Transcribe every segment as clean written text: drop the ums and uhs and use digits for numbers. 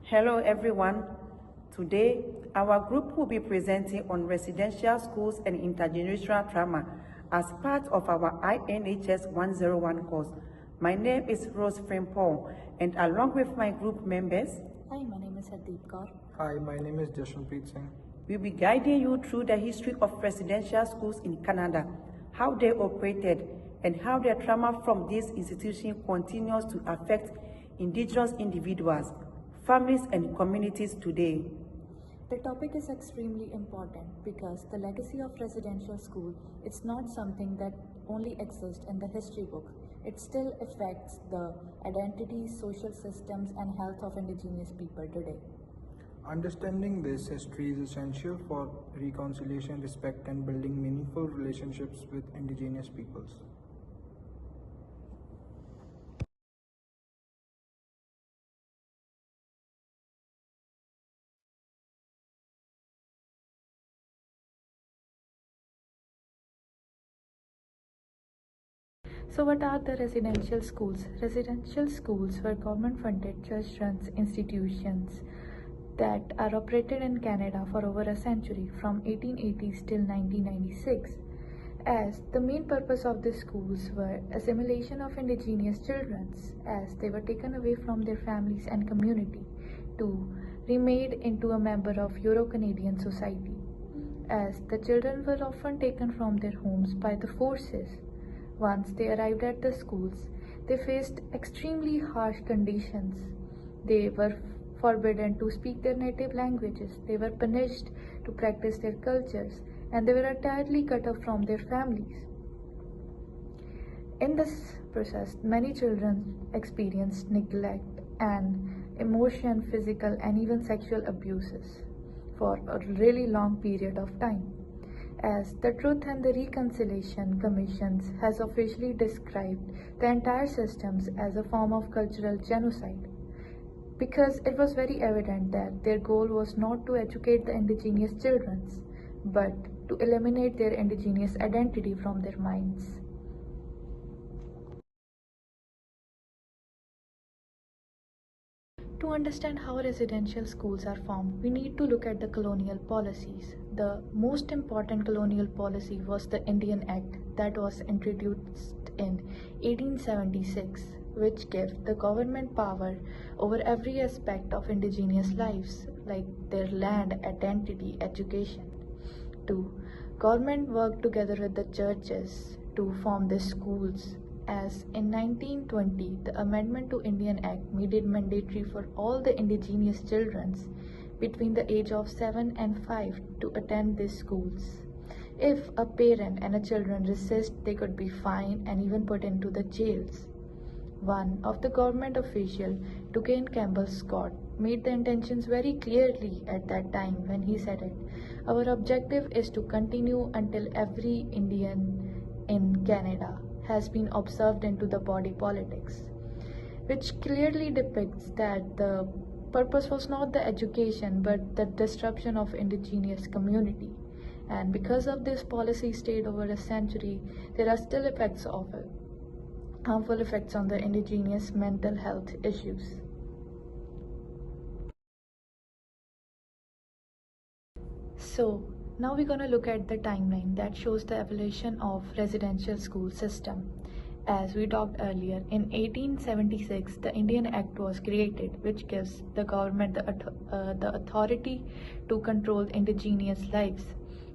Hello everyone. Today, our group will be presenting on residential schools and intergenerational trauma as part of our INHS 101 course. My name is Rose Frimpong, and along with my group members, Hi, my name is Hardeep Kaur. Hi, my name is Jashanpreet Singh. we'll be guiding you through the history of residential schools in Canada, how they operated, and how the trauma from this institution continues to affect Indigenous individuals, families, and communities today. The topic is extremely important because the legacy of residential school is not something that only exists in the history book. It still affects the identity, social systems, and health of Indigenous people today. Understanding this history is essential for reconciliation, respect, and building meaningful relationships with Indigenous peoples. So what are the residential schools? Residential schools were government-funded church-run institutions that are operated in Canada for over a century, from 1880s till 1996. As the main purpose of these schools were assimilation of Indigenous children, as they were taken away from their families and community to remade into a member of Euro-Canadian society, as the children were often taken from their homes by the forces. Once they arrived at the schools, they faced extremely harsh conditions. They were forbidden to speak their native languages, they were punished to practice their cultures, and they were entirely cut off from their families. In this process, many children experienced neglect and emotion, physical, and even sexual abuses for a really long period of time. As the Truth and the Reconciliation Commissions has officially described the entire systems as a form of cultural genocide, because it was very evident that their goal was not to educate the Indigenous children, but to eliminate their Indigenous identity from their minds. To understand how residential schools are formed, we need to look at the colonial policies. The most important colonial policy was the Indian Act that was introduced in 1876, which gave the government power over every aspect of Indigenous lives, like their land, identity, education. 2. Government worked together with the churches to form the schools, as in 1920 the amendment to Indian Act made it mandatory for all the Indigenous children between the age of 7 and 5 to attend these schools. If a parent and a children resist, they could be fined and even put into the jails. One of the government official, Duquesne Campbell Scott, made the intentions very clearly at that time when he said it. Our objective is to continue until every Indian in Canada has been observed into the body politics, which clearly depicts that the purpose was not the education but the disruption of Indigenous community. And because of this policy stayed over a century, there are still effects of it, harmful effects on the Indigenous mental health issues. So now we're going to look at the timeline that shows the evolution of residential school system. As we talked earlier, in 1876 the Indian Act was created, which gives the government the authority to control Indigenous lives.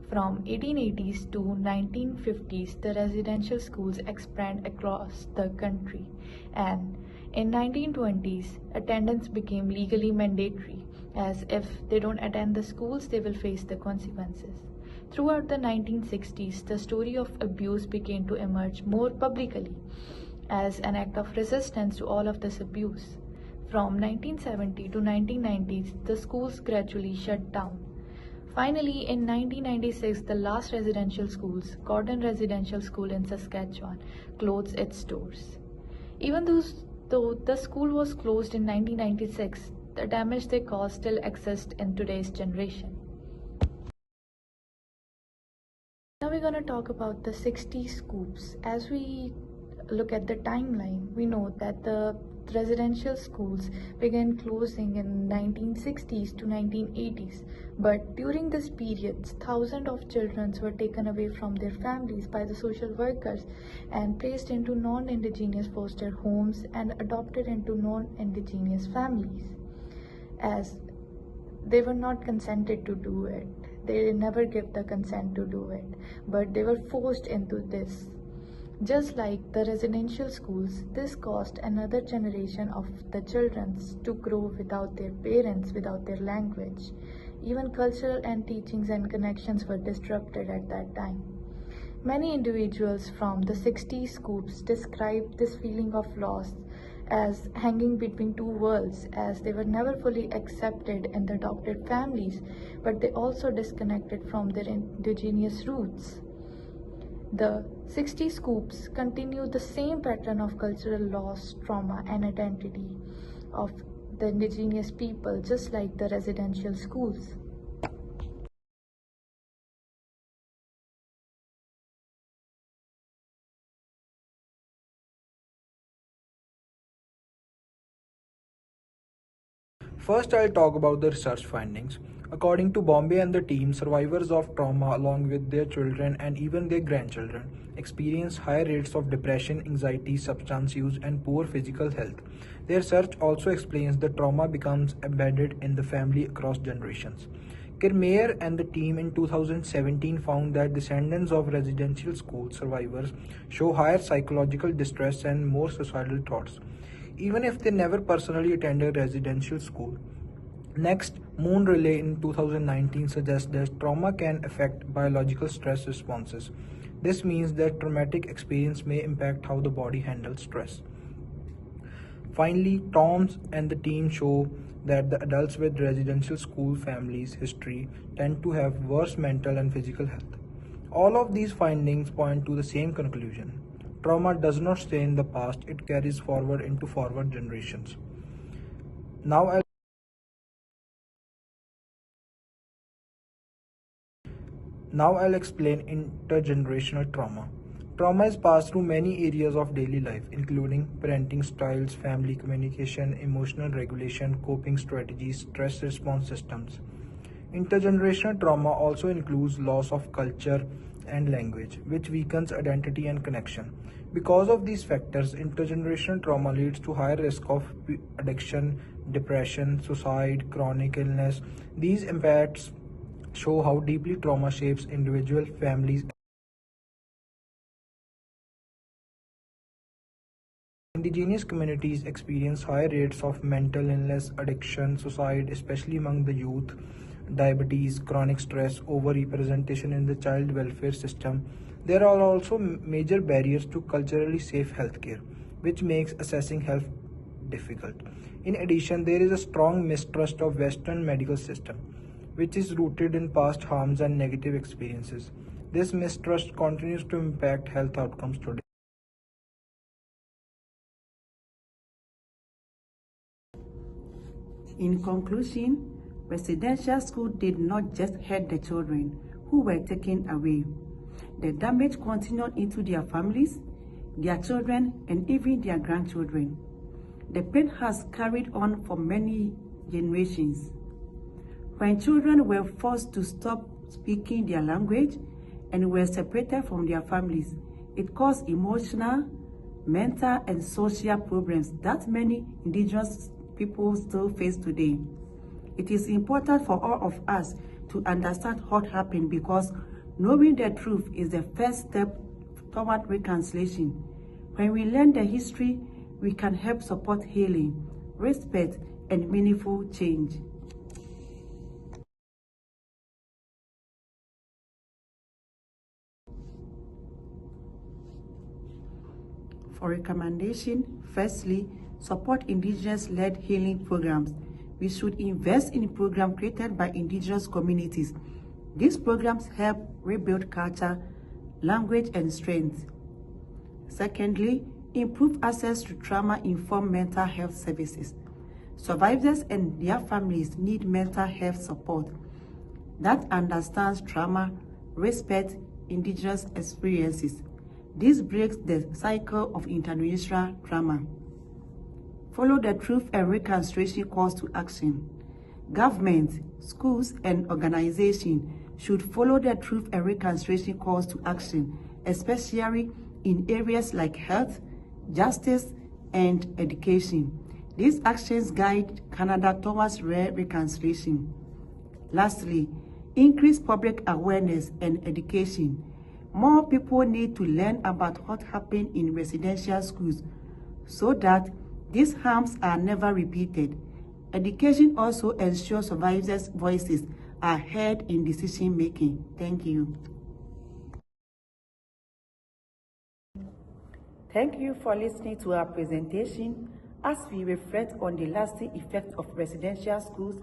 From 1880s to 1950s, the residential schools expand across the country, and in 1920s, attendance became legally mandatory, as if they don't attend the schools, they will face the consequences. Throughout the 1960s, the story of abuse began to emerge more publicly as an act of resistance to all of this abuse. From 1970 to 1990s, the schools gradually shut down. Finally, in 1996, the last residential schools, Gordon Residential School in Saskatchewan, closed its doors. Even though the school was closed in 1996, the damage they caused still exists in today's generation. Now we're going to talk about the 60 scoops. As we look at the timeline, we know that the residential schools began closing in 1960s to 1980s, but during this period, thousands of children were taken away from their families by the social workers and placed into non-indigenous foster homes and adopted into non-indigenous families, as they were not consented to do it. They never gave the consent to do it, but they were forced into this. Just like the residential schools, this caused another generation of the children to grow without their parents, without their language. Even cultural and teachings and connections were disrupted at that time. Many individuals from the 60s schools described this feeling of loss as hanging between two worlds, as they were never fully accepted in the adopted families, but they also disconnected from their indigenous roots. The 60 scoops continue the same pattern of cultural loss, trauma, and identity of the indigenous people, just like the residential schools. First, I'll talk about the research findings. According to Bombay and the team, survivors of trauma, along with their children and even their grandchildren, experience higher rates of depression, anxiety, substance use, and poor physical health. Their research also explains that trauma becomes embedded in the family across generations. Kirmayer and the team in 2017 found that descendants of residential school survivors show higher psychological distress and more suicidal thoughts, even if they never personally attended residential school. Next, Moon Relay in 2019 suggests that trauma can affect biological stress responses. This means that traumatic experience may impact how the body handles stress. Finally, Toms and the team show that the adults with residential school families history tend to have worse mental and physical health. All of these findings point to the same conclusion. Trauma does not stay in the past, it carries forward into forward generations. Now I'll explain intergenerational trauma. Trauma is passed through many areas of daily life, including parenting styles, family communication, emotional regulation, coping strategies, stress response systems. Intergenerational trauma also includes loss of culture and language, which weakens identity and connection. Because of these factors, intergenerational trauma leads to higher risk of addiction, depression, suicide, chronic illness. These impacts show how deeply trauma shapes individual families. Indigenous communities experience high rates of mental illness, addiction, suicide, especially among the youth, diabetes, chronic stress, overrepresentation in the child welfare system. There are also major barriers to culturally safe healthcare, which makes assessing health difficult. In addition, there is a strong mistrust of Western medical system, which is rooted in past harms and negative experiences. This mistrust continues to impact health outcomes today. In conclusion, residential school did not just hurt the children who were taken away. The damage continued into their families, their children, and even their grandchildren. The pain has carried on for many generations. When children were forced to stop speaking their language and were separated from their families, it caused emotional, mental, and social problems that many indigenous people still face today. It is important for all of us to understand what happened, because knowing the truth is the first step toward reconciliation. When we learn the history, we can help support healing, respect, and meaningful change. For recommendation, firstly, support Indigenous-led healing programs. We should invest in programs created by Indigenous communities. These programs help rebuild culture, language, and strength. Secondly, improve access to trauma-informed mental health services. Survivors and their families need mental health support that understands trauma, respect Indigenous experiences. This breaks the cycle of intergenerational trauma. follow the Truth and Reconciliation calls to action. Government, schools, and organizations should follow the Truth and Reconciliation calls to action, especially in areas like health, justice, and education. These actions guide Canada towards reconciliation. Lastly, increase public awareness and education. More people need to learn about what happened in residential schools so that these harms are never repeated. Education also ensures survivors' voices are heard in decision making. Thank you. Thank you for listening to our presentation. As we reflect on the lasting effects of residential schools,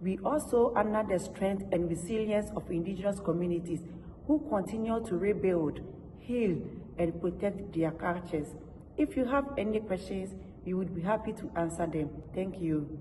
we also honor the strength and resilience of indigenous communities who continue to rebuild, heal, and protect their cultures. If you have any questions, we would be happy to answer them. Thank you.